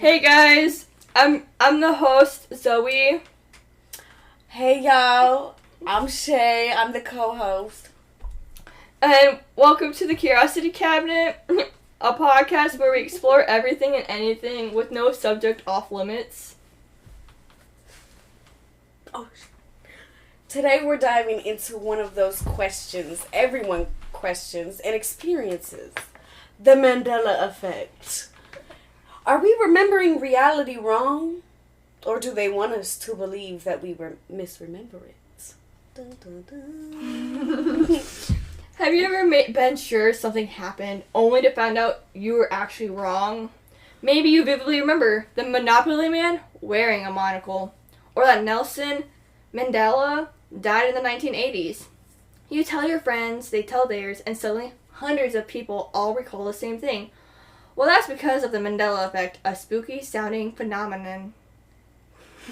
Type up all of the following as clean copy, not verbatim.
Hey guys, I'm the host, Zoe. Hey y'all, I'm Shay. I'm the co-host. And welcome to the Curiosity Cabinet, a podcast where we explore everything and anything with no subject off limits. Today we're diving into one of those questions everyone questions and experiences. The Mandela effect. Are we remembering reality wrong? Or do they want us to believe that we misremember it? Dun, dun, dun. Have you ever been sure something happened only to find out you were actually wrong? Maybe you vividly remember the Monopoly man wearing a monocle, or that Nelson Mandela died in the 1980s. You tell your friends, they tell theirs, and suddenly hundreds of people all recall the same thing. Well, that's because of the Mandela effect, a spooky sounding phenomenon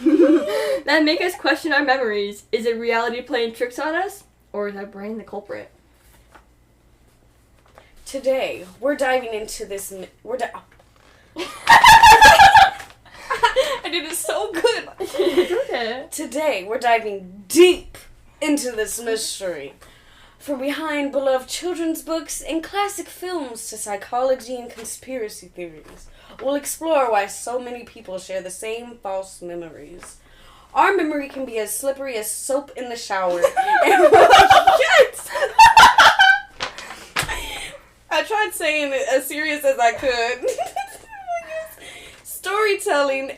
that make us question our memories. Is it reality playing tricks on us, or is our brain the culprit? Today we're diving into this. I did it so good. Okay. Today we're diving deep into this mystery. From behind beloved children's books and classic films to psychology and conspiracy theories, we'll explore why so many people share the same false memories. Our memory can be as slippery as soap in the shower. Yes! I tried saying it as serious as I could. Storytelling,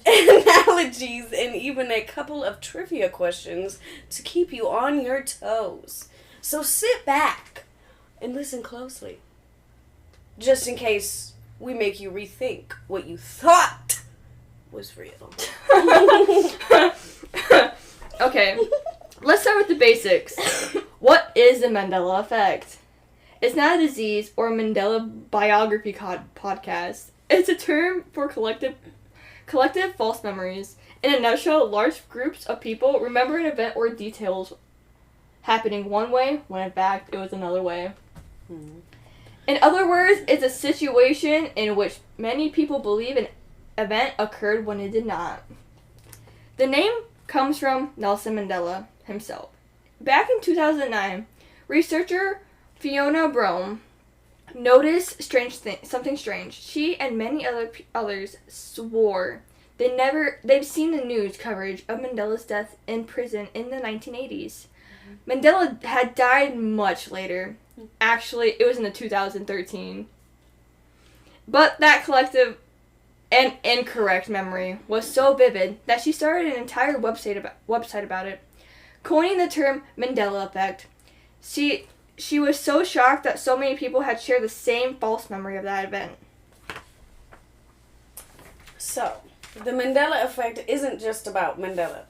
analogies, and even a couple of trivia questions to keep you on your toes. So sit back and listen closely, just in case we make you rethink what you thought was real. Okay, let's start with the basics. What is the Mandela effect? It's not a disease or a Mandela biography podcast. It's a term for collective false memories. In a nutshell, large groups of people remember an event or details happening one way when in fact it was another way. In other words, it's a situation in which many people believe an event occurred when it did not. The name comes from Nelson Mandela himself. Back in 2009, researcher Fiona Brome noticed something strange. She and many others swore they've seen the news coverage of Mandela's death in prison in the 1980s. Mandela had died much later. Actually, it was in the 2013. But that collective and incorrect memory was so vivid that she started an entire website about it, coining the term Mandela effect. She was so shocked that so many people had shared the same false memory of that event. So, the Mandela effect isn't just about Mandela.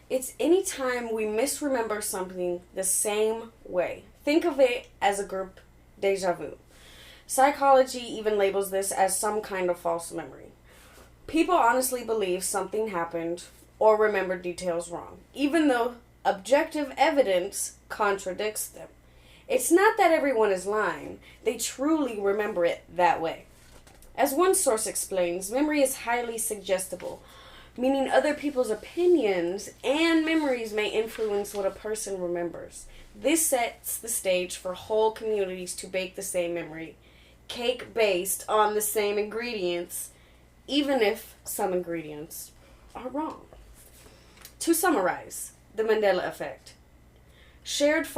It's any time we misremember something the same way. Think of it as a group déjà vu. Psychology even labels this as some kind of false memory. People honestly believe something happened or remember details wrong, even though objective evidence contradicts them. It's not that everyone is lying. They truly remember it that way. As one source explains, memory is highly suggestible, meaning other people's opinions and memories may influence what a person remembers. This sets the stage for whole communities to bake the same memory cake based on the same ingredients, even if some ingredients are wrong. To summarize, the Mandela effect. Shared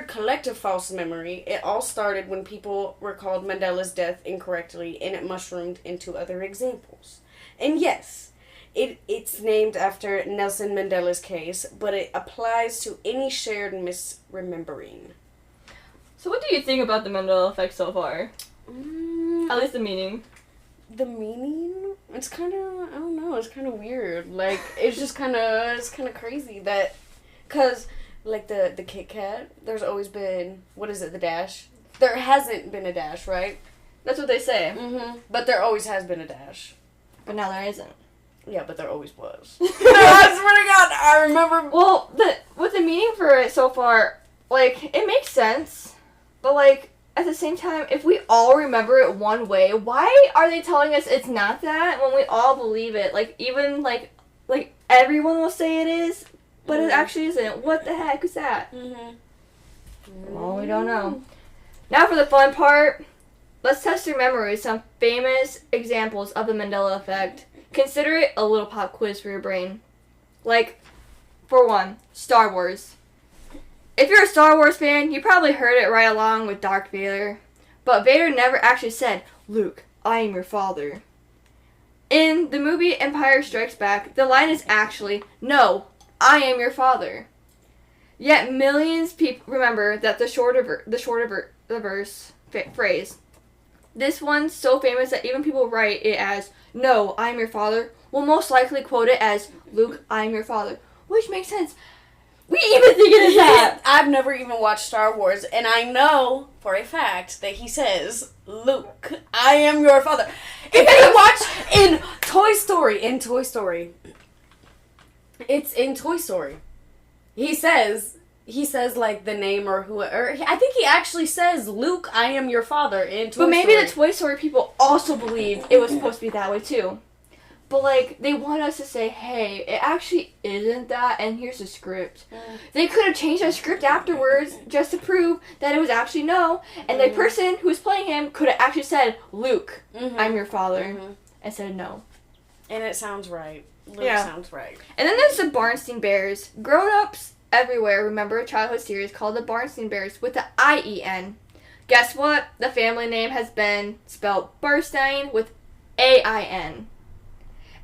collective false memory. It all started when people recalled Mandela's death incorrectly, and it mushroomed into other examples. And yes, it's named after Nelson Mandela's case, but it applies to any shared misremembering. So what do you think about the Mandela effect so far? At least the meaning. The meaning? It's kind of, I don't know, it's kind of weird. Like, it's just kind of, it's kind of crazy that, because like the Kit Kat, there's always been, what is it, the dash? There hasn't been a dash, right? That's what they say. Mm-hmm. But there always has been a dash. But now there isn't. Yeah, but there always was. I swear to God, I remember. Well, with the meaning for it so far, like, it makes sense. But, like, at the same time, if we all remember it one way, why are they telling us it's not that when we all believe it? Like, even, like everyone will say it is, but it actually isn't. What the heck is that? Well, we don't know. Now for the fun part. Let's test your memory with some famous examples of the Mandela effect. Consider it a little pop quiz for your brain. Like, for one, Star Wars. If you're a Star Wars fan, you probably heard it right along with Darth Vader. But Vader never actually said, "Luke, I am your father." In the movie Empire Strikes Back, the line is actually, "No, I am your father." Yet millions of people remember that the verse phrase. This one's so famous that even people write it as, "No, I am your father," will most likely quote it as, "Luke, I am your father," which makes sense. We even think it is that. I've never even watched Star Wars, and I know for a fact that he says, "Luke, I am your father." If you watch in Toy Story, it's in Toy Story. He says like the name or who, or I think he actually says, "Luke, I am your father" in Toy Story. But maybe the Toy Story people also believed it was supposed to be that way too. But, like, they want us to say, "Hey, it actually isn't that, and here's the script." They could have changed that script afterwards just to prove that it was actually no, and the person who was playing him could have actually said, "Luke, I'm your father," instead of no. And it sounds right. Luke sounds right. And then there's the Barnstein Bears. Grown-ups everywhere remember a childhood series called the Barnstein Bears with the I-E-N. Guess what? The family name has been spelled Barstein with A-I-N.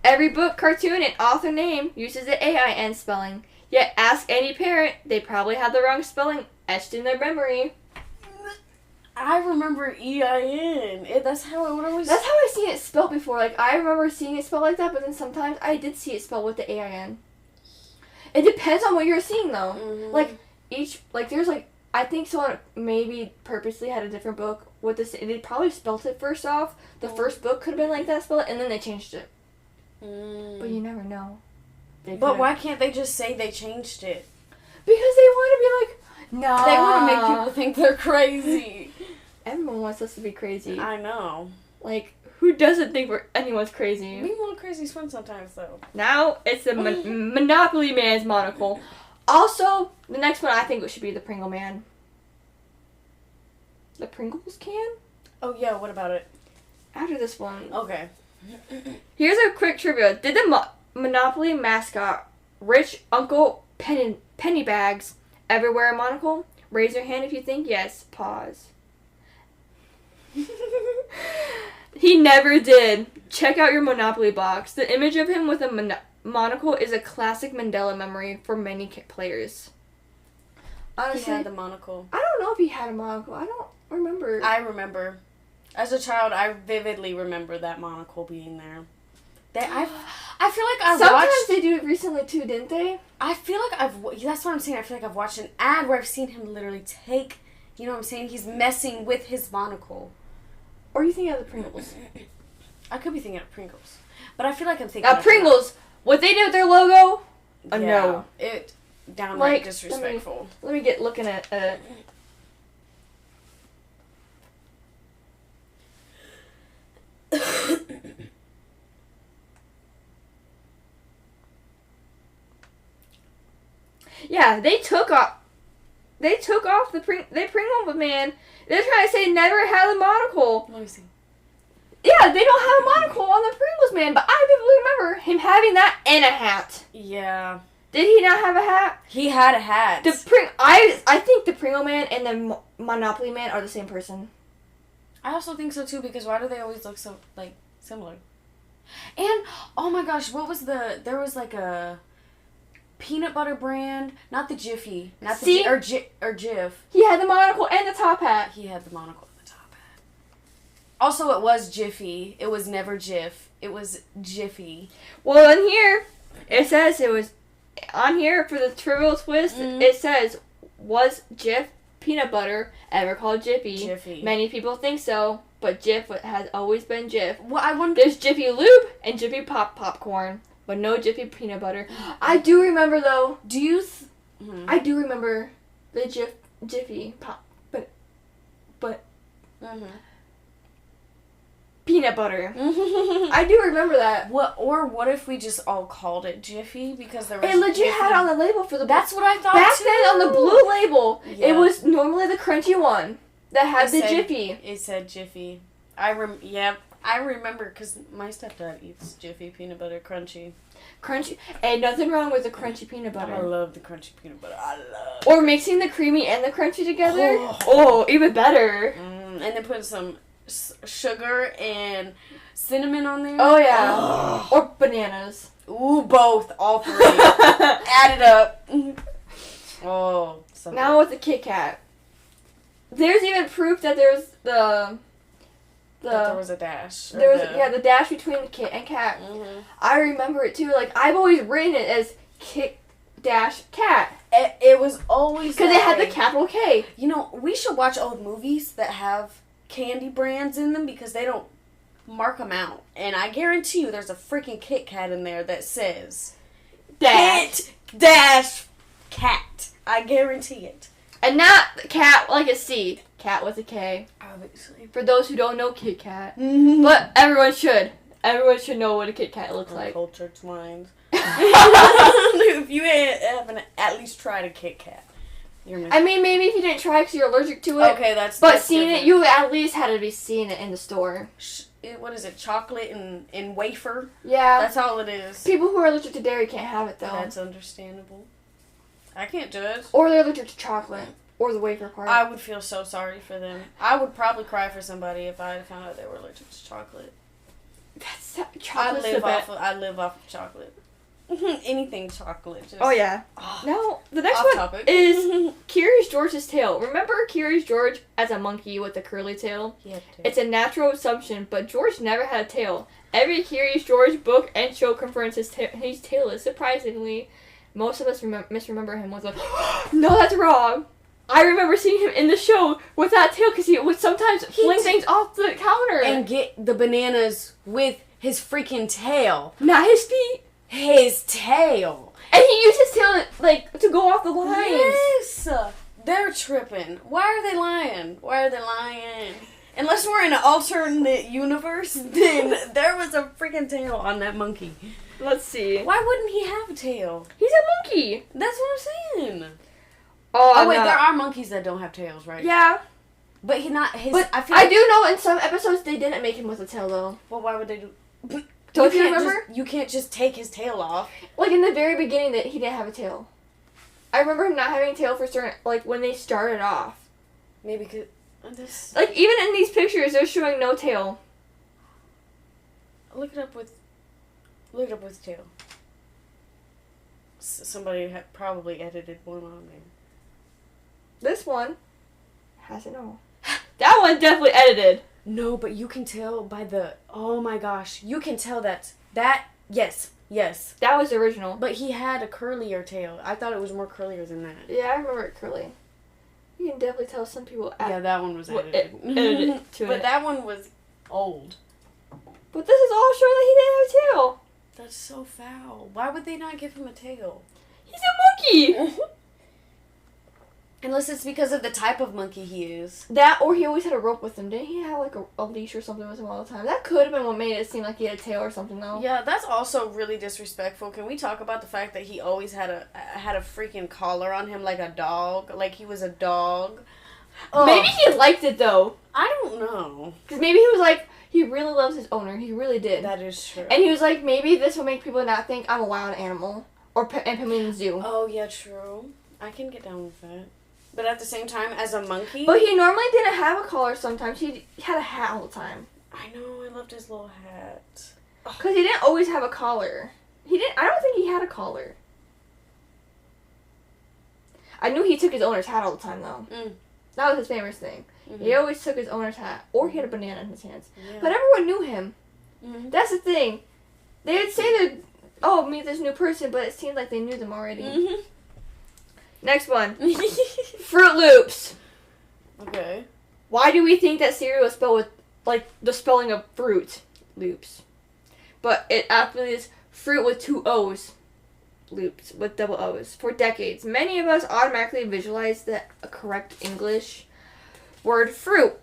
Every book, cartoon, and author name uses the A-I-N spelling. Yet ask any parent, they probably have the wrong spelling etched in their memory. I remember E-I-N. That's how I would always... That's how I seen it spelled before. Like, I remember seeing it spelled like that, but then sometimes I did see it spelled with the A-I-N. It depends on what you're seeing, though. Like, there's, like, I think someone maybe purposely had a different book with this. They probably spelled it first off. The first book could have been like that spelled, and then they changed it. But you never know. But why can't they just say they changed it? Because they want to be like, no. They want to make people think they're crazy. Everyone wants us to be crazy. I know. Like, who doesn't think anyone's crazy? Being a little crazy is fun sometimes, though. Now, it's the Monopoly Man's monocle. Also, the next one I think it should be the Pringle Man. The Pringles can? Oh, yeah, what about it? After this one. Okay. Here's a quick trivia. Did the Monopoly mascot, Rich Uncle Pennybags, ever wear a monocle? Raise your hand if you think yes. Pause. He never did. Check out your Monopoly box. The image of him with a monocle is a classic Mandela memory for many players. Honestly, he had the monocle. I don't know if he had a monocle. I don't remember. I remember. As a child, I vividly remember that monocle being there. I feel like I Sometimes watched... they do it recently too, didn't they? I feel like that's what I'm saying. I feel like I've watched an ad where I've seen him literally take... You know what I'm saying? He's messing with his monocle. Or you think of the Pringles? I could be thinking of Pringles. But I feel like I'm thinking of... Pringles! What they did with their logo? No. It... Downright like, disrespectful. Let me get looking at it. Yeah, they took off the Pringle Man. They're trying to say never had a monocle. Let me see. Yeah, they don't have a monocle on the Pringles Man, but I vividly remember him having that and a hat. Yeah. Did he not have a hat? He had a hat. I think the Pringle Man and the Monopoly Man are the same person. I also think so too, because why do they always look so, like, similar? And, oh my gosh, there was like a peanut butter brand, not the Jiffy, or Jif. He had the monocle and the top hat. He had the monocle and the top hat. Also, it was Jiffy. It was never Jif. It was Jiffy. Well, in here, it says it was, on here for the trivial twist, it says, was Jif peanut butter ever called Jiffy? Many people think so, but Jif has always been Jif. Well, There's Jiffy Lube and Jiffy Popcorn, but no Jiffy peanut butter. I do remember though. I do remember the Jiffy Pop, but Mm-hmm. Peanut butter. I do remember that. What if we just all called it Jiffy because there was It legit Jiffy. had on the label for the. That's what I thought back too. then on the blue label. Yeah. It was normally the crunchy one that had the said, Jiffy. It said Jiffy. I remember because my stepdad eats Jiffy peanut butter crunchy. Crunchy. Ain't nothing wrong with the crunchy peanut butter. I love the crunchy peanut butter. I love. Or mixing the creamy and the crunchy together. Oh, even better. And then put some sugar and cinnamon on there. Oh yeah. Or bananas. Ooh, both, all three. Add it up. Oh. So now with the Kit Kat. There's even proof that there's that there was a dash. There was the dash between Kit and Kat. Mm-hmm. I remember it too. Like I've always written it as Kit dash Kat. It was always because it had the capital K. You know, we should watch old movies that have candy brands in them because they don't mark them out. And I guarantee you, there's a freaking Kit Kat in there that says Dash. Kit dash Kat. I guarantee it. And not cat like a C. Cat with a K. Obviously. For those who don't know Kit Kat. Mm-hmm. But everyone should. Everyone should know what a Kit Kat looks like. Cultured minds. If you haven't at least tried a Kit Kat. I mean, maybe if you didn't try because you're allergic to it. Okay, that's seeing different. it, you at least had to be seeing it in the store. What is it? Chocolate and wafer? Yeah. That's all it is. People who are allergic to dairy can't have it, though. That's understandable. I can't judge. Or they're allergic to chocolate. Or the wafer part. I would feel so sorry for them. I would probably cry for somebody if I found out they were allergic to chocolate. Chocolate's the best. I live off of chocolate. Anything chocolate. Just, oh, yeah. Now, the next off one topic. is Curious George's tail. Remember Curious George as a monkey with a curly tail? Yeah. It's a natural assumption, but George never had a tail. Every Curious George book and show confirms his tail is surprisingly. Most of us misremember him was like, no, that's wrong. I remember seeing him in the show with that tail because he would sometimes fling things off the counter. And get the bananas with his freaking tail. Not his feet. His tail. And he used his tail, like, to go off the lines. Yes. They're tripping. Why are they lying? Unless we're in an alternate universe, then there was a freaking tail on that monkey. Let's see. Why wouldn't he have a tail? He's a monkey. That's what I'm saying. Oh wait, there are monkeys that don't have tails, right? Yeah. But he not his. But I do know in some episodes they didn't make him with a tail though. Well, why would they do? Don't you remember? You can't just take his tail off. Like in the very beginning, that he didn't have a tail. I remember him not having a tail for certain. Like when they started off. Maybe because like even in these pictures, they're showing no tail. Look it up with tail. Somebody had probably edited one on there. This one has it all. That one definitely edited. No, but you can tell by the. Oh my gosh, you can tell that. Yes. That was the original. But he had a curlier tail. I thought it was more curlier than that. Yeah, I remember it curly. You can definitely tell some people. Yeah, that one was edited. Edited to but it. that one was old. But this is all showing that he didn't have a tail. That's so foul. Why would they not give him a tail? He's a monkey. Unless it's because of the type of monkey he is. That, or he always had a rope with him. Didn't he have like a leash or something with him all the time? That could have been what made it seem like he had a tail or something, though. Yeah, that's also really disrespectful. Can we talk about the fact that he always had a freaking collar on him like a dog? Like he was a dog? Oh. Maybe he liked it, though. I don't know. Because maybe he was like, he really loves his owner. He really did. That is true. And he was like, maybe this will make people not think I'm a wild animal. Or put him in the zoo. Oh, yeah, true. I can get down with that. But at the same time, as a monkey... But he normally didn't have a collar sometimes. He had a hat all the time. I know, I loved his little hat. Because he didn't always have a collar. I don't think he had a collar. I knew he took his owner's hat all the time, though. Mm. That was his famous thing. Mm-hmm. He always took his owner's hat. Or he had a banana in his hands. Yeah. But everyone knew him. Mm-hmm. That's the thing. They would say that, oh, meet this new person, but it seemed like they knew them already. Mm-hmm. Next one. Fruit Loops. Okay. Why do we think that cereal is spelled with, like, the spelling of fruit loops? But it actually is fruit with 2 O's. Loops with double O's. For decades, many of us automatically visualize the correct English word fruit.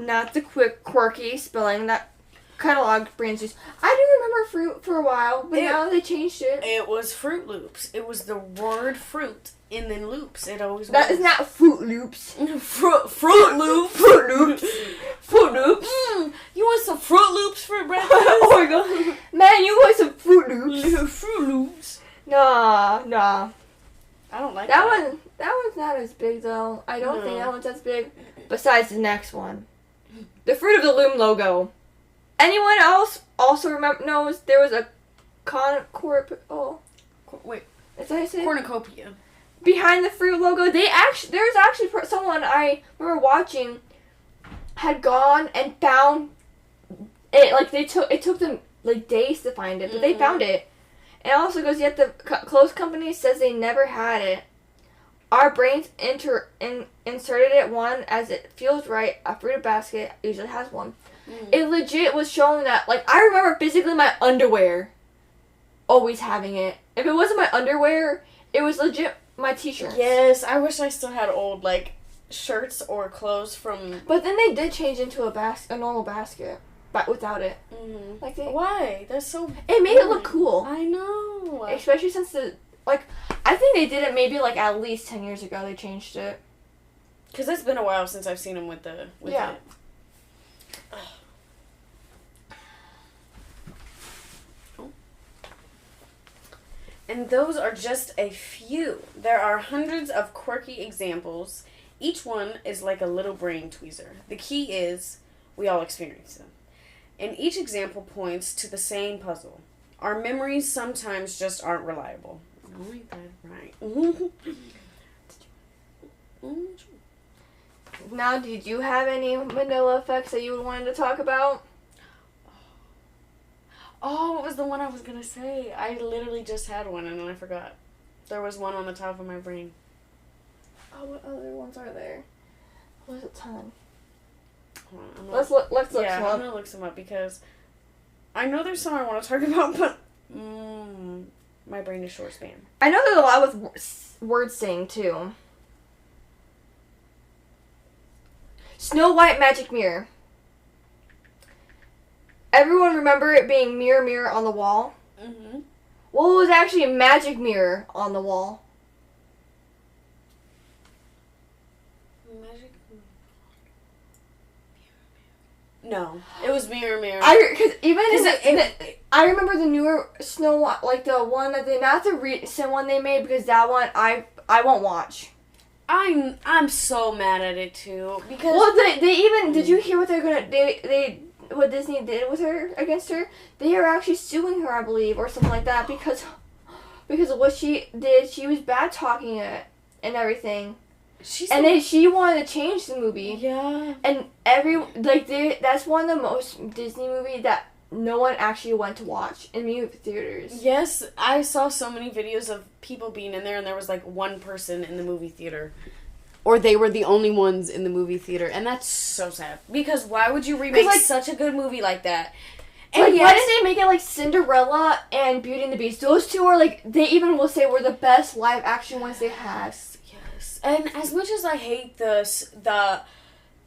not the quick, quirky spelling that catalog brands use. I do remember fruit for a while, but now they changed it. It was Fruit Loops. It was the word fruit and then loops. It always That was. is not Fruit Loops. Fruit Loops. Fruit Loops. Fruit Loops. You want some Fruit Loops for breakfast? Oh my god. Man, you want some Fruit Loops. Fruit Loops. Nah. I don't like That one's not as big though. I don't think that one's as big. Besides the next one. The Fruit of the Loom logo. Anyone else also knows there was a Wait. Is that how you say it? Cornucopia. Behind the Fruit logo, there was actually someone I remember watching had gone and found it. Like it took them like days to find it, but they found it. And it also goes, yet the close company says they never had it. Our brains inserted it one as it feels right. A fruit basket usually has one. It legit was showing that, like, I remember physically my underwear always having it. If it wasn't my underwear, it was legit my t-shirts. Yes, I wish I still had old, like, shirts or clothes from... But then they did change into a normal basket, but without it. Mm-hmm. Like Why? That's so... It made it look cool. I know. Especially since I think they did it maybe, like, at least 10 years ago they changed it. Because it's been a while since I've seen them with it. And those are just a few. There are hundreds of quirky examples. Each one is like a little brain tweezer. The key is we all experience them. And each example points to the same puzzle. Our memories sometimes just aren't reliable. Oh, ain't that right? Now, did you have any Mandela effects that you wanted to talk about? Oh, what was the one I was going to say? I literally just had one and then I forgot. There was one on the top of my brain. Oh, what other ones are there? There's a ton. Let's look I'm some up. going to look some up because I know there's some I want to talk about, but my brain is short span. I know there's a lot with word saying, too. Snow White Magic Mirror. Everyone remember it being mirror, mirror on the wall? Mm-hmm. Well, it was actually a magic mirror on the wall. Magic mirror. No, it was mirror, mirror. I remember the newer Snow White, like the one that not the recent one they made, because that one I won't watch. I'm so mad at it too because they even did you hear what they're gonna what Disney did with her against her? They are actually suing her, I believe, or something like that because of what she did. She was bad talking it and everything. She wanted to change the movie. Yeah. And that's one of the most Disney movies that no one actually went to watch in movie theaters. Yes, I saw so many videos of people being in there and there was like one person in the movie theater. Or they were the only ones in the movie theater. And that's so sad. Because why would you remake such a good movie like that? And why did they make it like Cinderella and Beauty and the Beast? Those two are like, they even will say were the best live action ones they had. Yes. And as much as I hate the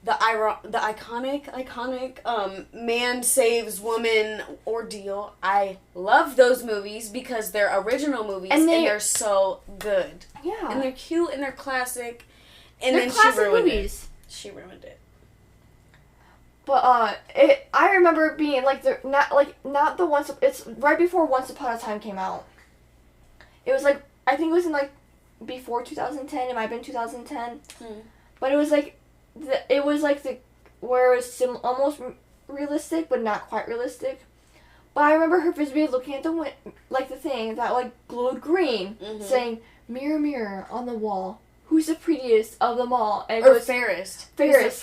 iconic man saves woman ordeal, I love those movies because they're original movies and they're so good. Yeah. And they're cute and they're classic. And they're then classic she ruined movies. it. She ruined it. But I remember it being like not the once. It's right before Once Upon a Time came out. It was like I think it was in like before 2010. It might have been 2010. But it was like where it was almost realistic but not quite realistic. But I remember her visibly looking at the thing that like glowed green, saying "Mirror, mirror on the wall, who's the prettiest of them all?" And it goes, fairest.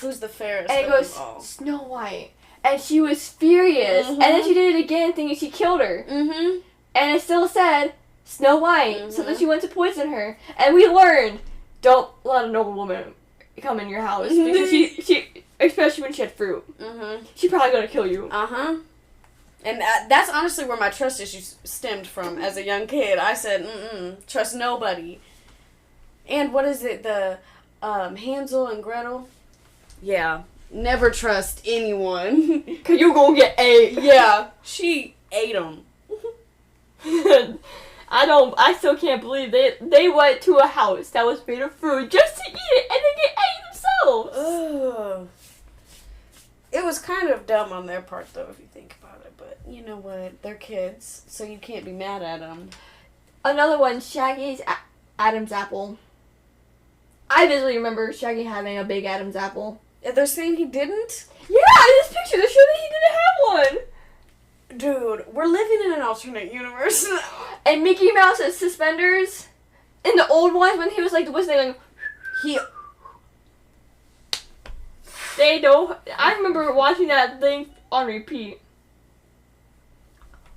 Who's the fairest? And it goes, Snow White. And she was furious. And then she did it again, thinking she killed her. And it still said Snow White. So then she went to poison her. And we learned, don't let a noble woman come in your house because she especially when she had fruit. She's probably gonna kill you. And that's honestly where my trust issues stemmed from as a young kid. I said, trust nobody. And what is it, the Hansel and Gretel? Yeah, Never trust anyone. Cause you gonna get ate. Yeah, she ate them. I still can't believe they went to a house that was made of food just to eat it and then get ate themselves. Ugh. It was kind of dumb on their part, though, if you think about it. But you know what? They're kids, so you can't be mad at them. Another one, Shaggy's Adam's apple. I visually remember Shaggy having a big Adam's apple. They're saying he didn't? Yeah, in this picture, they show that he didn't have one. Dude, we're living in an alternate universe. And Mickey Mouse's suspenders, in the old ones, when he was like whistling, He... they don't. I remember watching that thing on repeat.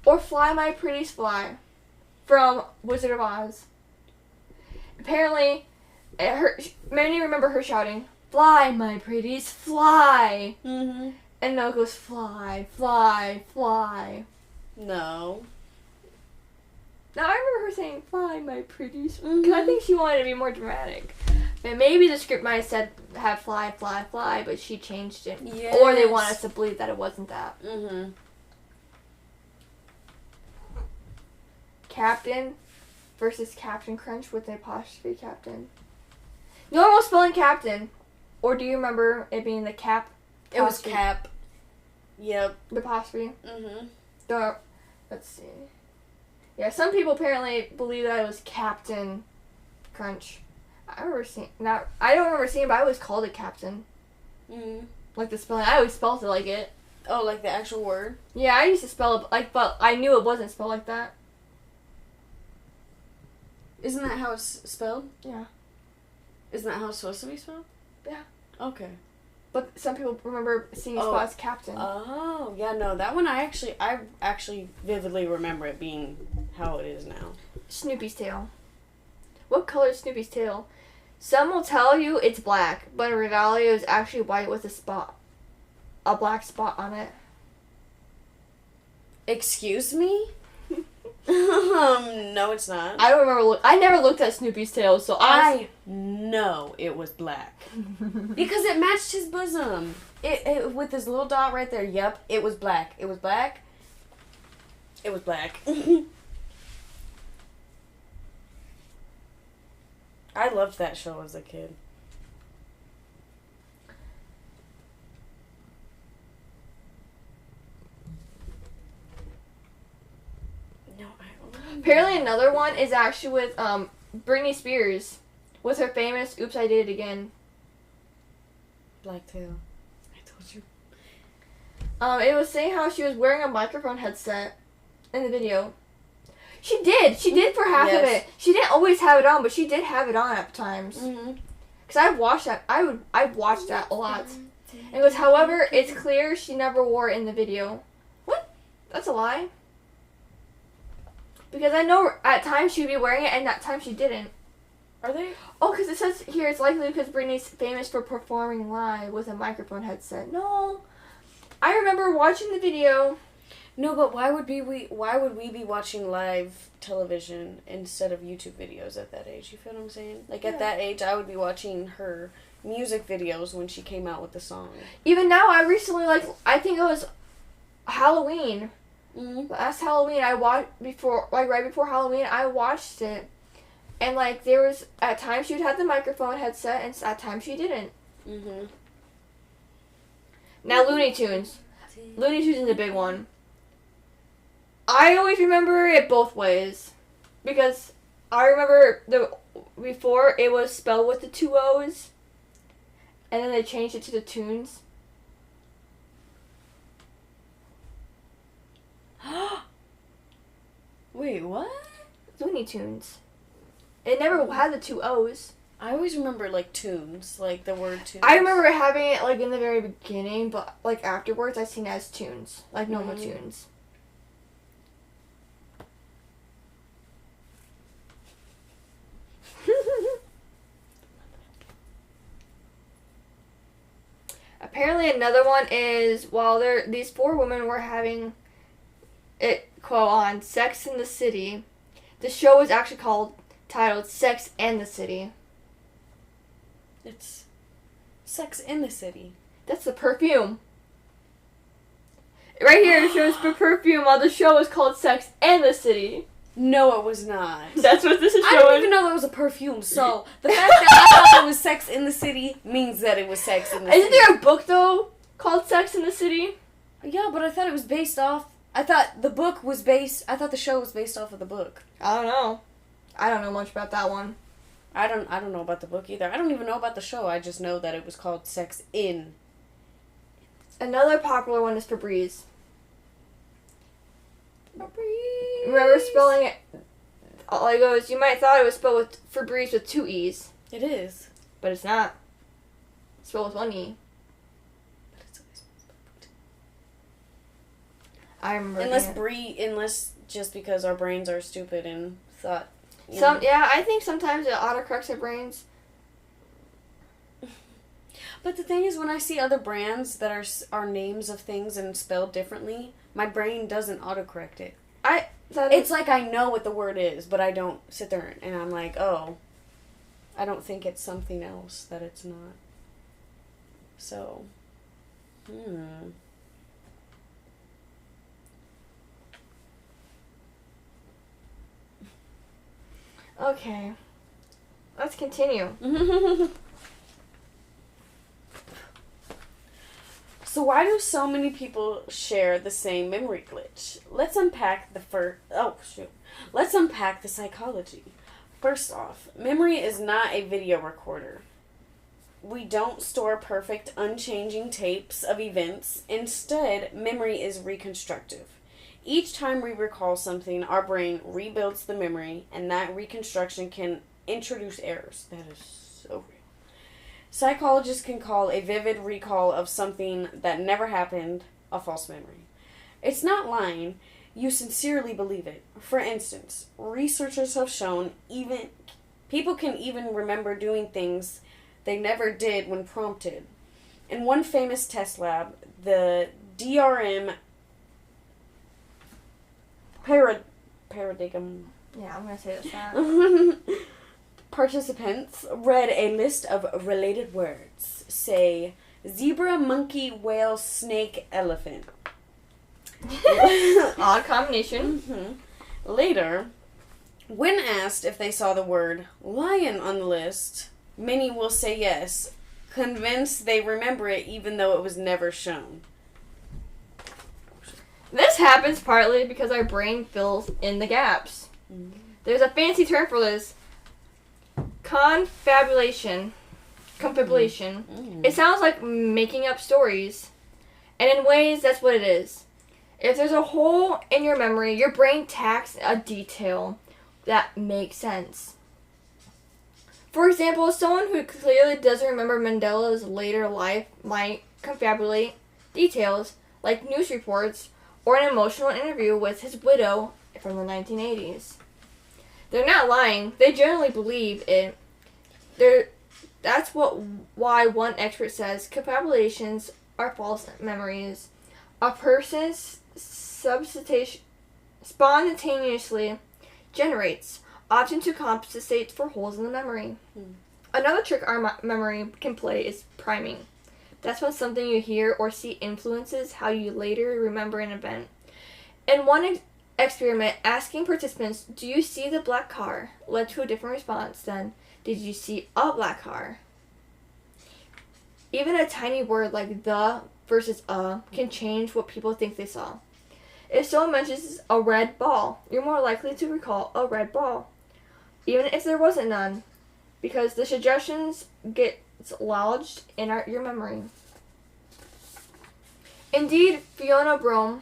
Or Fly My Pretties Fly from Wizard of Oz. Apparently, many remember her shouting, "Fly, my pretties, fly!" Mm-hmm. And now it goes, "Fly, fly, fly." No. Now, I remember her saying, "Fly, my pretties," because I think she wanted to be more dramatic. And maybe the script might have said, have fly, fly, fly, but she changed it. Yes. Or they want us to believe that it wasn't that. Mm-hmm. Captain versus Captain Crunch with the apostrophe Captain. Normal spelling Captain. Or do you remember it being the cap? It was apostrophe? Cap. Yep. The apostrophe? Mm-hmm. Let's see. Yeah, some people apparently believe that it was Captain Crunch. I remember seeing, I don't remember seeing it, but I always called it Captain. Mm-hmm. Like the spelling. I always spelled it like it. Oh, like the actual word? Yeah, I used to spell it like, but I knew it wasn't spelled like that. Isn't that how it's spelled? Yeah. Isn't that how it's supposed to be spelled? Yeah. Okay. But some people remember seeing it spelled as Captain. Oh, yeah, no, that one I actually vividly remember it being how it is now. Snoopy's tail. What color is Snoopy's tail? Some will tell you it's black, but in reality it was actually white with a black spot on it. Excuse me? No, it's not. I don't remember. I never looked at Snoopy's tail, so I know it was black because it matched his bosom. It with his little dot right there. Yep, it was black. It was black. It was black. I loved that show as a kid. No, Apparently another one is actually with Britney Spears with her famous "Oops, I Did It Again." Black tail. I told you. It was saying how she was wearing a microphone headset in the video. She did for half of it. She didn't always have it on, but she did have it on at times. Mhm. Cause I've watched that. I've watched that a lot. And it goes, however, it's clear she never wore it in the video. What? That's a lie. Because I know at times she'd be wearing it, and at times she didn't. Are they? Oh, because it says here it's likely because Britney's famous for performing live with a microphone headset. No, I remember watching the video. No, but why would we be watching live television instead of YouTube videos at that age? You feel what I'm saying? Like at that age, I would be watching her music videos when she came out with the song. Even now, I recently I think it was Halloween. Mm-hmm. Last Halloween, I watched right before Halloween, I watched it, and there was at times she would have the microphone headset, and at times she didn't. Mhm. Now Looney Tunes. Looney Tunes is a big one. I always remember it both ways, because I remember before it was spelled with the 2 O's, and then they changed it to the Tunes. Wait, what? Looney Tunes. It never had the 2 O's. I always remember tunes, the word tunes. I remember having it in the very beginning, but afterwards I seen it as tunes, normal tunes. Apparently another one is while these 4 women were having it quote on Sex in the City, the show was actually titled Sex and the City. It's Sex in the City. That's the perfume. Right here it shows the perfume while the show is called Sex and the City. No, it was not. That's what this is showing. I didn't even know that was a perfume, so the fact that I thought it was Sex in the City means that it was Sex in the City. Isn't there a book, though, called Sex in the City? Yeah, but I thought it was based off... I thought the show was based off of the book. I don't know. I don't know much about that one. I don't know about the book either. I don't even know about the show. I just know that it was called Sex in. Another popular one is Febreze. Febreze. Remember spelling it? All it goes, you might thought it was spelled with Febreze with 2 E's. It is. But it's not. It's spelled with 1 E. I remember. Unless just because our brains are stupid and thought. Yeah, I think sometimes it autocorrects our brains. But the thing is, when I see other brands that are names of things and spelled differently, my brain doesn't autocorrect it. It's like I know what the word is, but I don't sit there and I'm like, oh, I don't think it's something else that it's not. So, Okay. Let's continue. So why do so many people share the same memory glitch? Let's unpack Let's unpack the psychology. First off, memory is not a video recorder. We don't store perfect, unchanging tapes of events. Instead, memory is reconstructive. Each time we recall something, our brain rebuilds the memory, and that reconstruction can introduce errors. That is so real. Psychologists can call a vivid recall of something that never happened a false memory. It's not lying. You sincerely believe it. For instance, researchers have shown people can even remember doing things they never did when prompted. In one famous test lab, the DRM paradigm. Yeah, I'm gonna say that. Participants read a list of related words. Say, zebra, monkey, whale, snake, elephant. Odd combination. Mm-hmm. Later, when asked if they saw the word lion on the list, many will say yes, convinced they remember it even though it was never shown. This happens partly because our brain fills in the gaps. Mm-hmm. There's a fancy term for this. Confabulation. Mm-hmm. It sounds like making up stories. And in ways, that's what it is. If there's a hole in your memory, your brain tacks a detail that makes sense. For example, someone who clearly doesn't remember Mandela's later life might confabulate details like news reports or an emotional interview with his widow from the 1980s. They're not lying. They generally believe it. That's why one expert says confabulations are false memories. A person spontaneously generates, often to compensate for holes in the memory. Another trick our memory can play is priming. That's when something you hear or see influences how you later remember an event. In one experiment, asking participants, "Do you see the black car?" led to a different response than, "Did you see a black car?" Even a tiny word like the versus a can change what people think they saw. If someone mentions a red ball, you're more likely to recall a red ball, even if there wasn't none, because the suggestions get lodged in your memory. Indeed, Fiona Brome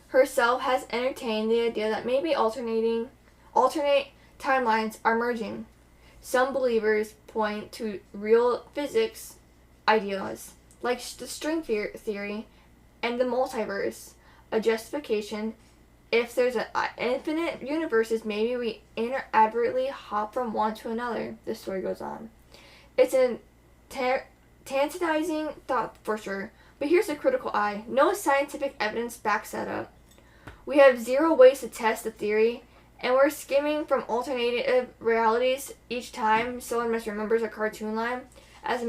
herself has entertained the idea that maybe alternate timelines are merging. Some believers point to real physics ideas, like the string theory and the multiverse, a justification. If there's an infinite universes, maybe we inadvertently hop from one to another, the story goes on. It's a tantalizing thought for sure, but here's the critical eye. No scientific evidence backs that up. We have 0 ways to test the theory, and we're skimming from alternative realities each time someone misremembers a cartoon line. As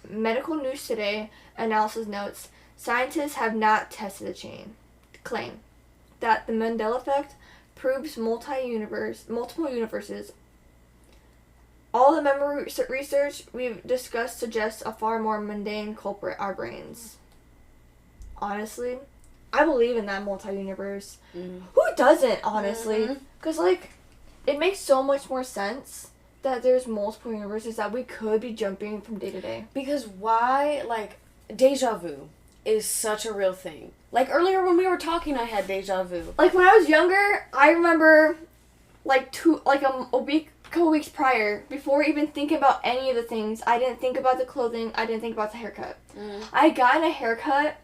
Medical News Today analysis notes, scientists have not tested the claim that the Mandela effect proves multiple universes. All the memory research we've discussed suggests a far more mundane culprit, our brains. Honestly, I believe in that multi-universe. Mm. Who doesn't, honestly? Because, it makes so much more sense that there's multiple universes that we could be jumping from day to day. Because why, deja vu is such a real thing. Earlier when we were talking, I had deja vu. When I was younger, I remember, couple weeks prior, before even thinking about any of the things, I didn't think about the clothing, I didn't think about the haircut. I had gotten a haircut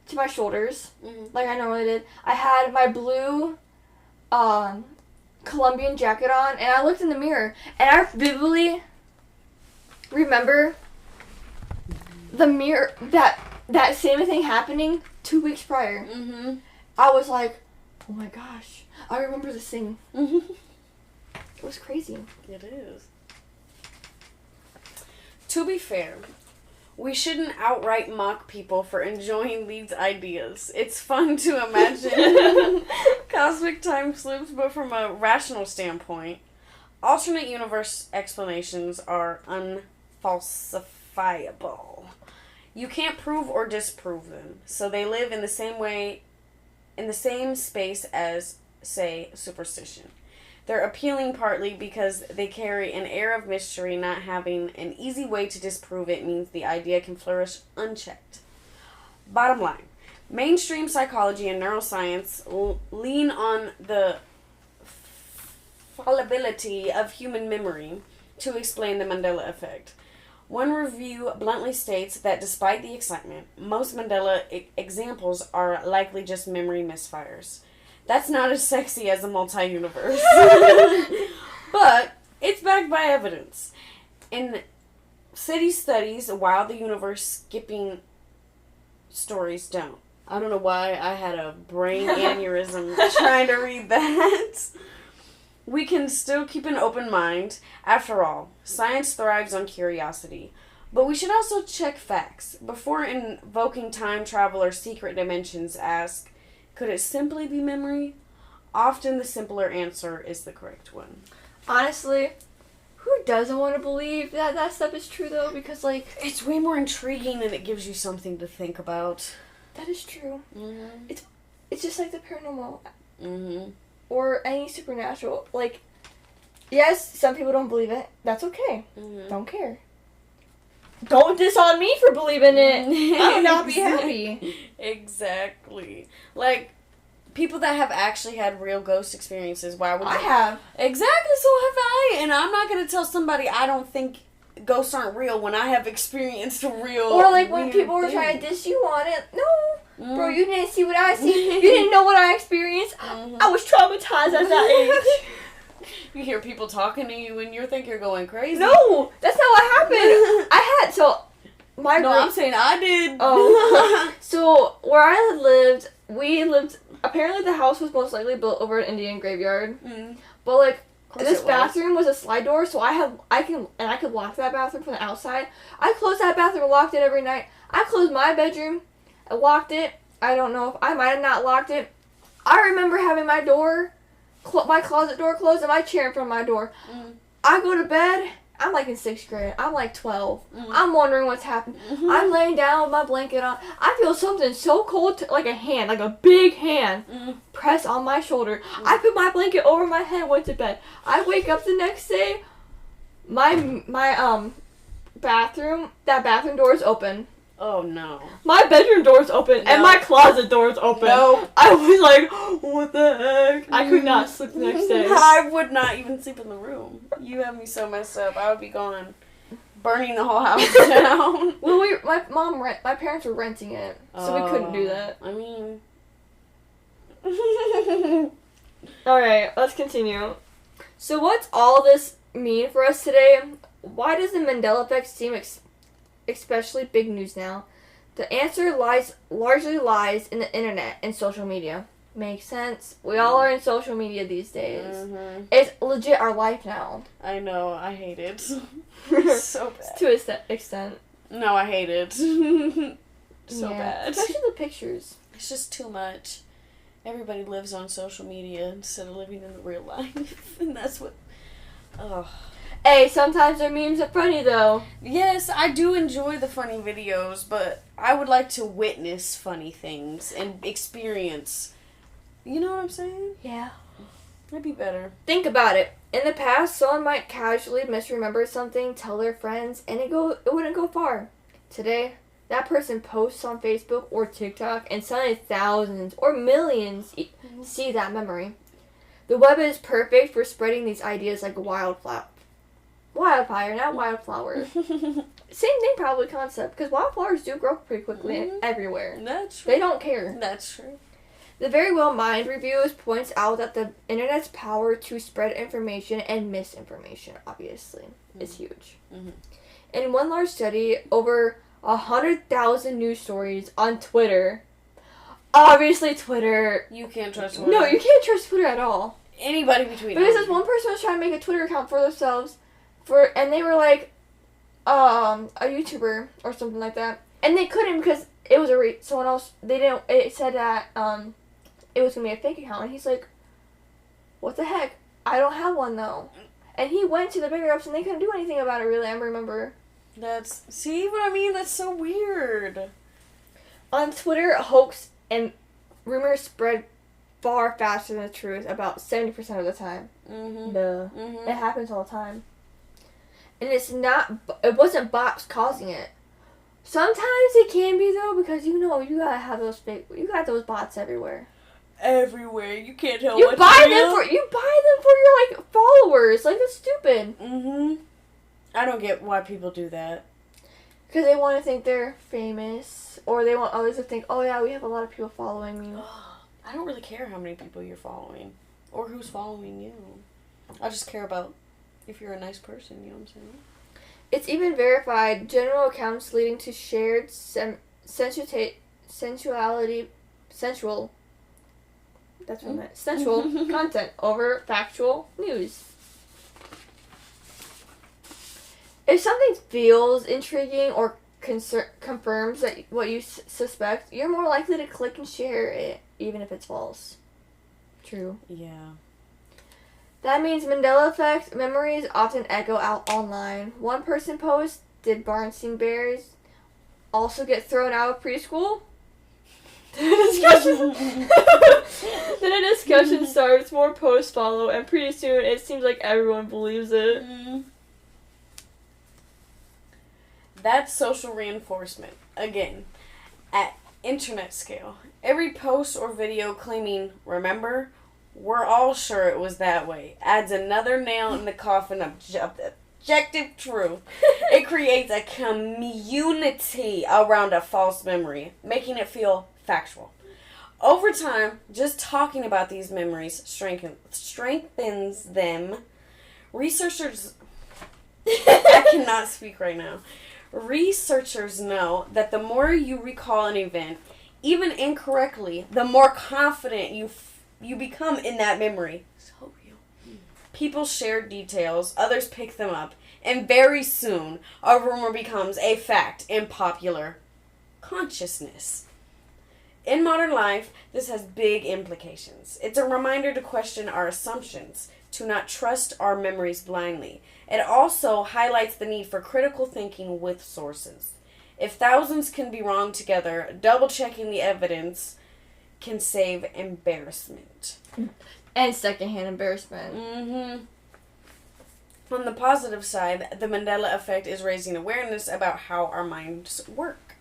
to my shoulders, like I normally did. I had my blue Colombian jacket on, and I looked in the mirror, and I vividly remember the mirror, that same thing happening 2 weeks prior. I was like, oh my gosh, I remember this thing. It was crazy. It is. To be fair, we shouldn't outright mock people for enjoying these ideas. It's fun to imagine cosmic time slips, but from a rational standpoint, alternate universe explanations are unfalsifiable. You can't prove or disprove them, so they live in the same space as, say, superstition. They're appealing partly because they carry an air of mystery. Not having an easy way to disprove it means the idea can flourish unchecked. Bottom line, mainstream psychology and neuroscience lean on the fallibility of human memory to explain the Mandela effect. One review bluntly states that despite the excitement, most Mandela examples are likely just memory misfires. That's not as sexy as a multi-universe. But it's backed by evidence. In city studies, while the universe skipping stories don't. I don't know why I had a brain aneurysm trying to read that. We can still keep an open mind. After all, science thrives on curiosity. But we should also check facts. Before invoking time travel or secret dimensions, ask, could it simply be memory? Often the simpler answer is the correct one. Honestly, who doesn't want to believe that stuff is true, though? Because, it's way more intriguing and it gives you something to think about. That is true. It's just like the paranormal. Or any supernatural. Yes, some people don't believe it. That's okay. Don't care. Don't diss on me for believing it. I would not be happy. Exactly. People that have actually had real ghost experiences, why would I have. Exactly, so have I. And I'm not going to tell somebody I don't think ghosts aren't real when I have experienced real. Or when people were trying to diss you on it. No. Bro, you didn't see what I see. You didn't know what I experienced. I was traumatized at that age. You hear people talking to you and you think you're going crazy. No, that's not what happened. I'm saying I did. Oh. So, where I lived, apparently the house was most likely built over an Indian graveyard. But, this bathroom was a slide door, so I could lock that bathroom from the outside. I closed that bathroom and locked it every night. I closed my bedroom, I locked it. I don't know if I might have not locked it. I remember having my my closet door closed and my chair in front of my door. I go to bed. I'm in 6th grade. I'm 12. I'm wondering what's happened. I'm laying down with my blanket on. I feel something so cold, like a hand, like a big hand, press on my shoulder. I put my blanket over my head, went to bed. I wake up the next day. My bathroom door is open. Oh no. My bedroom door's open and my closet door's open. No. I was like, what the heck? I could not sleep the next day. I would not even sleep in the room. You have me so messed up. I would be gone, burning the whole house down. Well, my parents were renting it, so we couldn't do that. I mean. Alright, let's continue. So what's all this mean for us today? Why does the Mandela effect seem especially big news now? The answer largely lies in the internet and social media. Makes sense. We all are in social media these days. Mm-hmm. It's legit our life now. I know. I hate it. So bad. To an extent. No, I hate it. So bad. Especially the pictures. It's just too much. Everybody lives on social media instead of living in real life. And that's what... Oh. Hey, sometimes their memes are funny, though. Yes, I do enjoy the funny videos, but I would like to witness funny things and experience... You know what I'm saying? Yeah. That'd be better. Think about it. In the past, someone might casually misremember something, tell their friends, and it wouldn't go far. Today, that person posts on Facebook or TikTok, and suddenly thousands or millions see that memory. The web is perfect for spreading these ideas like wildfire, not wildflower. Same thing, probably concept, because wildflowers do grow pretty quickly everywhere. That's true. They don't care. That's true. The Verywell Mind Reviews points out that the internet's power to spread information and misinformation, obviously, is huge. Mm-hmm. In one large study, over 100,000 news stories on Twitter. Obviously, Twitter. You can't trust Twitter. No, you can't trust Twitter at all. Anybody between. Because this one person was trying to make a Twitter account for themselves, and they were like, a YouTuber or something like that, and they couldn't because it was someone else. They didn't. It said that it was gonna be a fake account, and he's like, "What the heck? I don't have one though." And he went to the bigger ups, and they couldn't do anything about it. Really, I remember. See what I mean? That's so weird. On Twitter, hoax and rumors spread far faster than the truth, about 70% of the time. It happens all the time. And it wasn't bots causing it. Sometimes it can be, though, because, you gotta have you got those bots everywhere. Everywhere. You can't tell you buy them for your, followers. Like, that's stupid. I don't get why people do that. Because they want to think they're famous, or they want others to think, oh yeah, we have a lot of people following me. I don't really care how many people you're following, or who's following you. I just care about if you're a nice person, you know what I'm saying? It's even verified general accounts leading to shared sensual content over factual news. If something feels intriguing or confirms that what you suspect, you're more likely to click and share it, even if it's false. True. Yeah. That means Mandela effect memories often echo out online. One person posts, "Did Bernstein Bears also get thrown out of preschool?" Then a discussion starts, more posts follow, and pretty soon it seems like everyone believes it. That's social reinforcement. Again, at internet scale. Every post or video claiming, "Remember, we're all sure it was that way," adds another nail in the coffin of objective truth. It creates a community around a false memory, making it feel factual. Over time, just talking about these memories strengthens them. Researchers... I cannot speak right now. Researchers know that the more you recall an event, even incorrectly, the more confident you become in that memory. So real. People share details, others pick them up, and very soon, a rumor becomes a fact in popular consciousness. In modern life, this has big implications. It's a reminder to question our assumptions, to not trust our memories blindly. It also highlights the need for critical thinking with sources. If thousands can be wrong together, double-checking the evidence can save embarrassment. And secondhand embarrassment. On the positive side, the Mandela effect is raising awareness about how our minds work.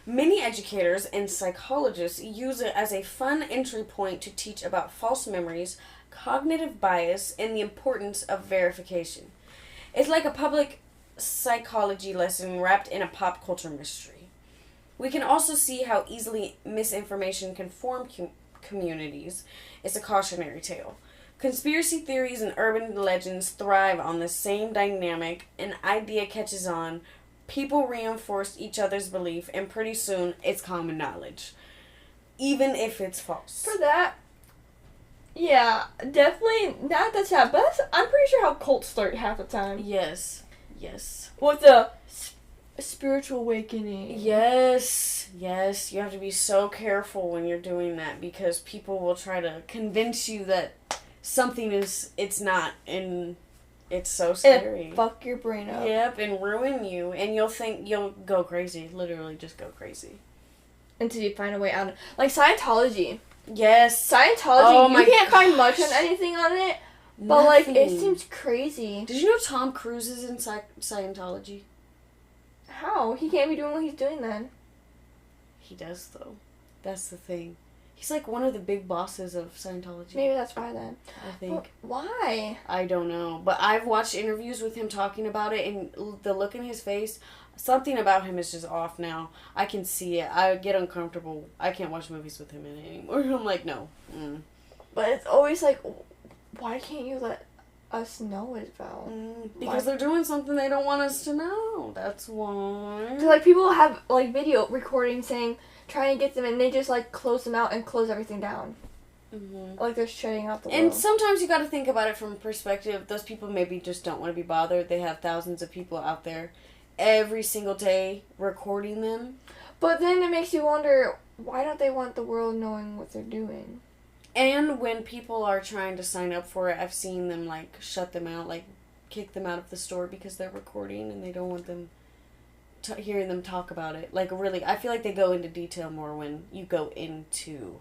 Many educators and psychologists use it as a fun entry point to teach about false memories, cognitive bias, and the importance of verification. It's like a public psychology lesson wrapped in a pop culture mystery. We can also see how easily misinformation can form communities. It's a cautionary tale. Conspiracy theories and urban legends thrive on the same dynamic. An idea catches on, people reinforce each other's belief, and pretty soon it's common knowledge, even if it's false. For that, Yeah, definitely not that sad, but I'm pretty sure how cults start half the time. Yes. With a spiritual awakening. Yes. You have to be so careful when you're doing that because people will try to convince you that something it's not, and it's so scary. And fuck your brain up. Yep, and ruin you, and you'll go crazy. Literally, just go crazy until you find a way out. Like Scientology. Yes, Scientology. You can't find much on anything on it, but nothing. it seems crazy. Did you know Tom Cruise is in Scientology? How? He can't be doing what he's doing then. He does though. That's the thing. He's like one of the big bosses of Scientology. Maybe that's why then. I think. But why? I don't know. But I've watched interviews with him talking about it, and the look in his face, something about him is just off now. I can see it. I get uncomfortable. I can't watch movies with him in it anymore. I'm like, no. But it's always like, why can't you let us know, Isabel? Because they're doing something they don't want us to know. That's why. Because, like, people have, like, video recording saying, trying to get them, and they just, like, close them out and close everything down. Like they're shutting out the world. And sometimes you got to think about it from a perspective. Those people maybe just don't want to be bothered. They have thousands of people out there every single day recording them. But then it makes you wonder, why don't they want the world knowing what they're doing? And when people are trying to sign up for it, I've seen them, like, shut them out, like, kick them out of the store because they're recording and they don't want them hearing them talk about it. Like, really, I feel like they go into detail more when you go into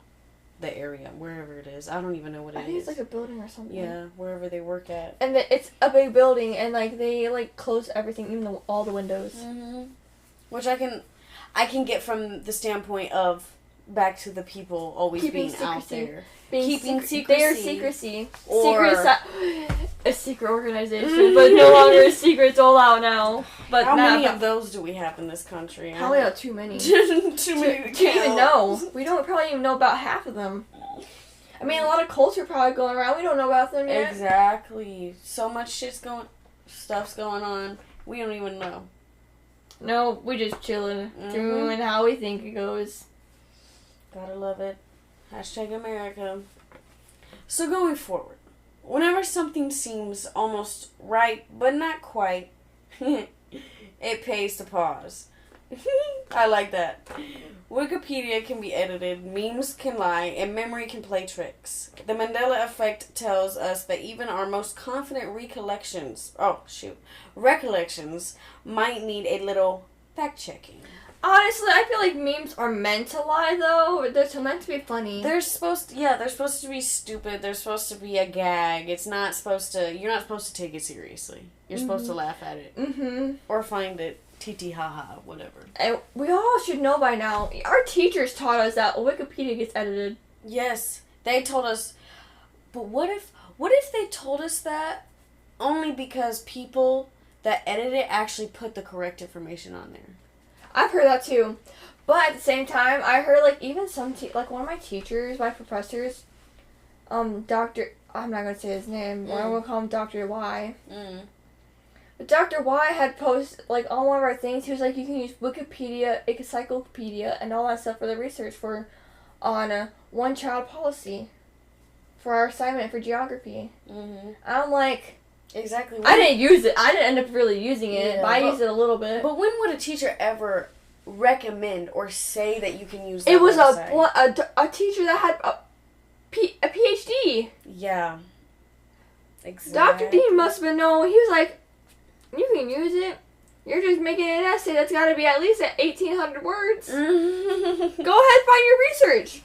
the area, wherever it is. I don't even know what it is. I think it's like a building or something. Yeah, wherever they work at. And it's a big building, and, like, they, like, close everything, even all the windows. Which I can get from the standpoint of back to the people always being out there. Keeping secrecy. Their secrecy. A secret organization, but no longer a secret. It's all out now. But how many of those do we have in this country? Probably not too many. Too many. Can't even know. We don't probably even know about half of them. I mean, a lot of culture probably going around. We don't know about them yet. Exactly. So much stuff's going on. We don't even know. No, we just chilling, doing how we think it goes. Gotta love it. Hashtag America. So going forward, whenever something seems almost right, but not quite, it pays to pause. I like that. Wikipedia can be edited, memes can lie, and memory can play tricks. The Mandela effect tells us that even our most confident recollections might need a little fact-checking. Honestly, I feel like memes are meant to lie, though. They're meant to be funny. They're supposed to be stupid. They're supposed to be a gag. You're not supposed to take it seriously. You're supposed to laugh at it. Or find it tee ha-ha, whatever. And we all should know by now. Our teachers taught us that Wikipedia gets edited. Yes, they told us. But what if they told us that only because people that edit it actually put the correct information on there? I've heard that too. But at the same time, I heard, like, even some, like, one of my teachers, my professors, Dr. I'm not going to say his name. I'm going to call him Dr. Y. But Dr. Y had posted, like, on one of our things, he was like, you can use Wikipedia, Encyclopedia, and all that stuff for the research on a one-child policy for our assignment for geography. I'm like... Exactly. I didn't use it. I didn't end up really using it, but I used it a little bit. But when would a teacher ever recommend or say that you can use that It was website? a teacher that had a PhD. Yeah. Exactly. Dr. Dean must have been knowing. He was like, you can use it. You're just making an essay that's got to be at least at 1,800 words. Go ahead, find your research.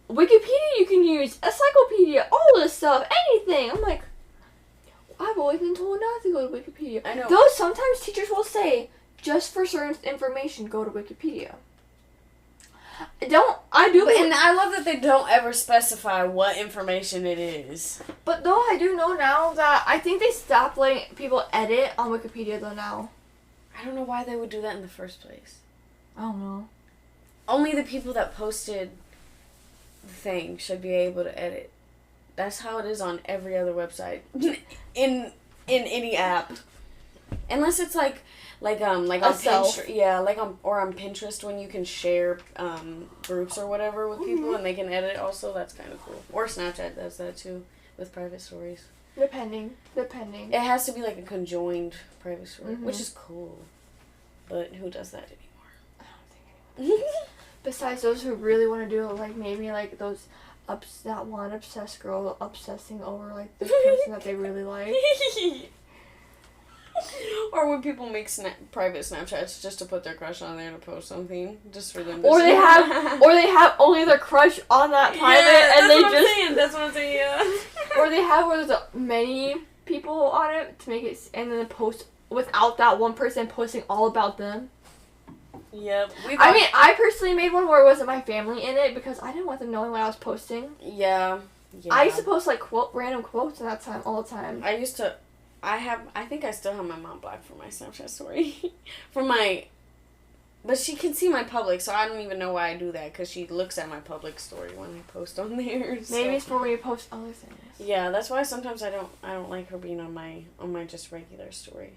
Wikipedia you can use. Encyclopedia. All this stuff. Anything. I'm like... I've always been told not to go to Wikipedia. I know. Though sometimes teachers will say, just for certain information, go to Wikipedia. And I love that they don't ever specify what information it is. But though I do know now that I think they stopped letting people edit on Wikipedia though now. I don't know why they would do that in the first place. I don't know. Only the people that posted the thing should be able to edit. That's how it is on every other website. In any app. Unless it's like on Pinterest, or on Pinterest when you can share groups or whatever with people and they can edit. Also, that's kind of cool. Or Snapchat does that too with private stories. Depending. It has to be like a conjoined private story, which is cool. But who does that anymore? I don't think anyone. Besides those who really want to do it, like maybe like those that one obsessed girl obsessing over like this person that they really like. Or when people make private Snapchats just to put their crush on there to post something, just for them to or they have only their crush on that private, and that's what I'm saying, yeah. Or they have where there's many people on it to make it, and then post without that one person posting all about them. Yep. I personally made one where it wasn't my family in it because I didn't want them knowing what I was posting. Yeah. I used to post like random quotes all the time. I think I still have my mom blocked for my Snapchat story. But she can see my public, so I don't even know why I do that, because she looks at my public story when I post on there. So. Maybe it's for when you post other things. Yeah, that's why sometimes I don't like her being on my just regular story,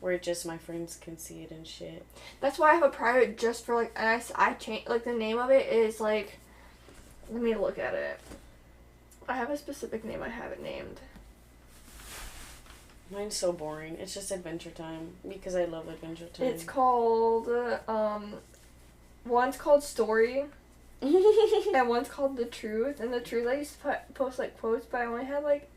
where just my friends can see it and shit. That's why I have a private just for like, and I change, like the name of it is like, let me look at it. I have a specific name I have it named. Mine's so boring. It's just Adventure Time, because I love Adventure Time. It's called, one's called Story, and one's called The Truth, and The Truth I used to post, like, quotes, but I only had, like,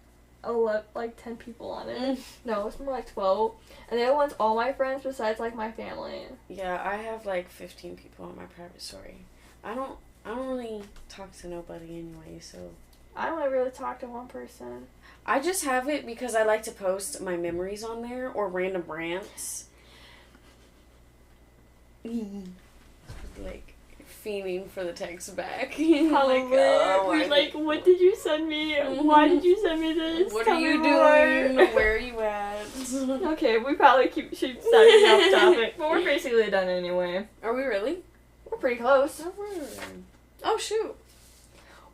10 people on it. No, it's more like 12. And the other one's all my friends besides, like, my family. Yeah, I have, like, 15 people on my private story. I don't really talk to nobody anyway, so... I don't really talk to one person. I just have it because I like to post my memories on there or random rants. Like, fiending for the text back. What did you send me? Why did you send me this? What are you doing? Where are you at? Okay, we probably should start off topic, but we're basically done anyway. Are we really? We're pretty close. Oh, shoot.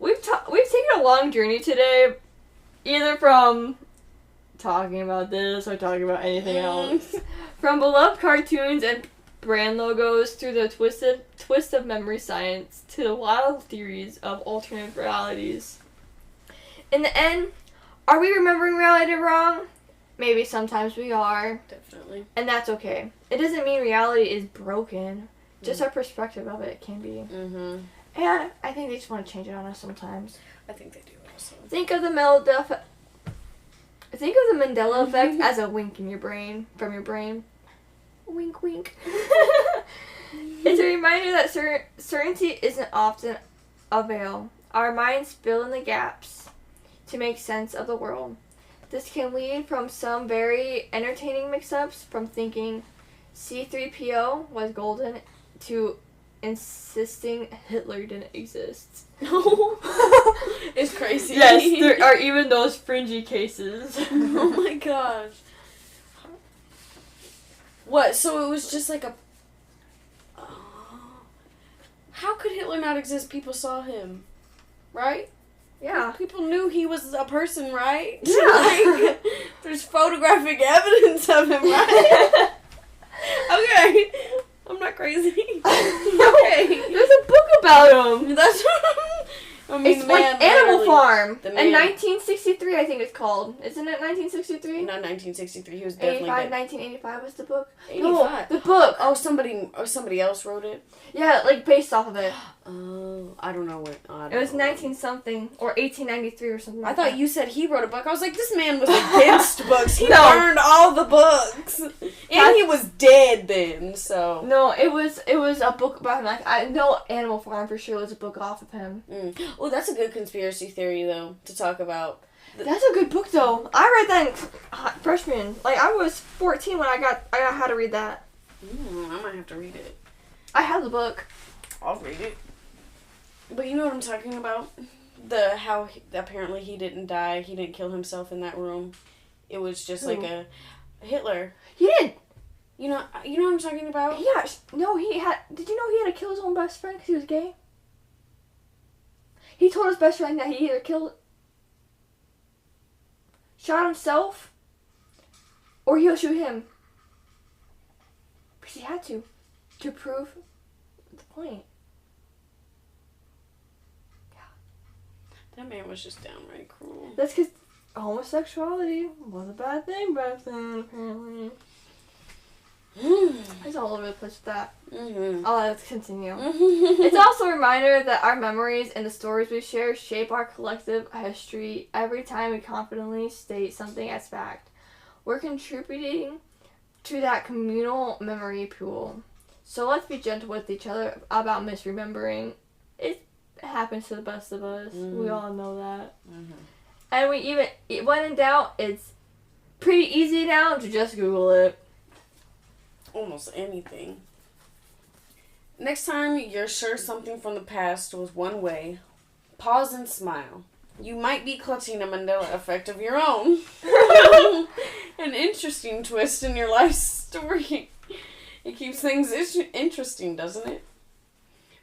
We've taken a long journey today, either from talking about this or talking about anything else. From beloved cartoons and brand logos through the twist of memory science to the wild theories of alternate realities. In the end, are we remembering reality wrong? Maybe sometimes we are. Definitely. And that's okay. It doesn't mean reality is broken. Just our perspective of it can be. Mm-hmm. And I think they just want to change it on us sometimes. I think they do also. Think of the Mandela effect as a wink in your brain, from your brain. Wink, wink. It's a reminder that certainty isn't often a veil. Our minds fill in the gaps to make sense of the world. This can lead from some very entertaining mix-ups, from thinking C-3PO was golden to insisting Hitler didn't exist. It's crazy. Yes, there are even those fringy cases. Oh my gosh. What? So it was just like a... How could Hitler not exist? People saw him. Right? Yeah. People knew he was a person, right? Yeah. Like, there's photographic evidence of him, right? Okay. I'm not crazy. Okay. There's a book about him. That's I mean, it's like Animal Farm. In 1963, I think it's called. Isn't it 1963? Not 1963. He was definitely 1985 was the book. 85. No, the book. Oh, somebody else wrote it. Yeah, like based off of it. Oh, I don't know what. It was 19 something or 1893 or something. I thought you said he wrote a book. I was like, this man was against books. He burned all the books, and he was dead then. So no, it was a book about him. Like I know Animal Farm for sure was a book off of him. Oh, that's a good conspiracy theory though to talk about. That's a good book though. I read that in freshman. Like I was 14 when I got how to read that. I might have to read it. I have the book. I'll read it. But you know what I'm talking about? How apparently he didn't die. He didn't kill himself in that room. It was just like a Hitler. He did. You know what I'm talking about? Yeah. No, he had. Did you know he had to kill his own best friend because he was gay? He told his best friend that he either shot himself, or he'll shoot him. Because he had to prove the point. That man was just downright cruel. That's because homosexuality was a bad thing back then, apparently. It's all over the place with that. Let's continue. It's also a reminder that our memories and the stories we share shape our collective history every time we confidently state something as fact. We're contributing to that communal memory pool. So let's be gentle with each other about misremembering. It happens to the best of us. We all know that. And when in doubt, it's pretty easy now to just Google it. Almost anything. Next time you're sure something from the past was one way, pause and smile. You might be clutching a Mandela effect of your own. An interesting twist in your life story. It keeps things interesting, doesn't it?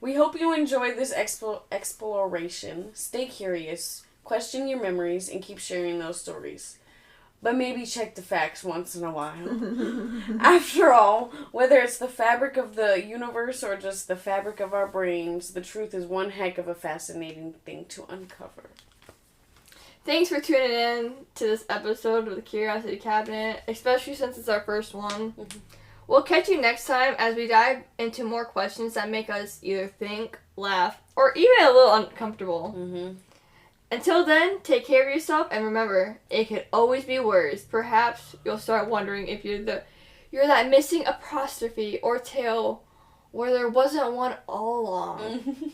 We hope you enjoy this exploration. Stay curious, question your memories, and keep sharing those stories. But maybe check the facts once in a while. After all, whether it's the fabric of the universe or just the fabric of our brains, the truth is one heck of a fascinating thing to uncover. Thanks for tuning in to this episode of the Curiosity Cabinet, especially since it's our first one. We'll catch you next time as we dive into more questions that make us either think, laugh, or even a little uncomfortable. Until then, take care of yourself and remember, it could always be worse. Perhaps you'll start wondering if you're that missing apostrophe or tail where there wasn't one all along.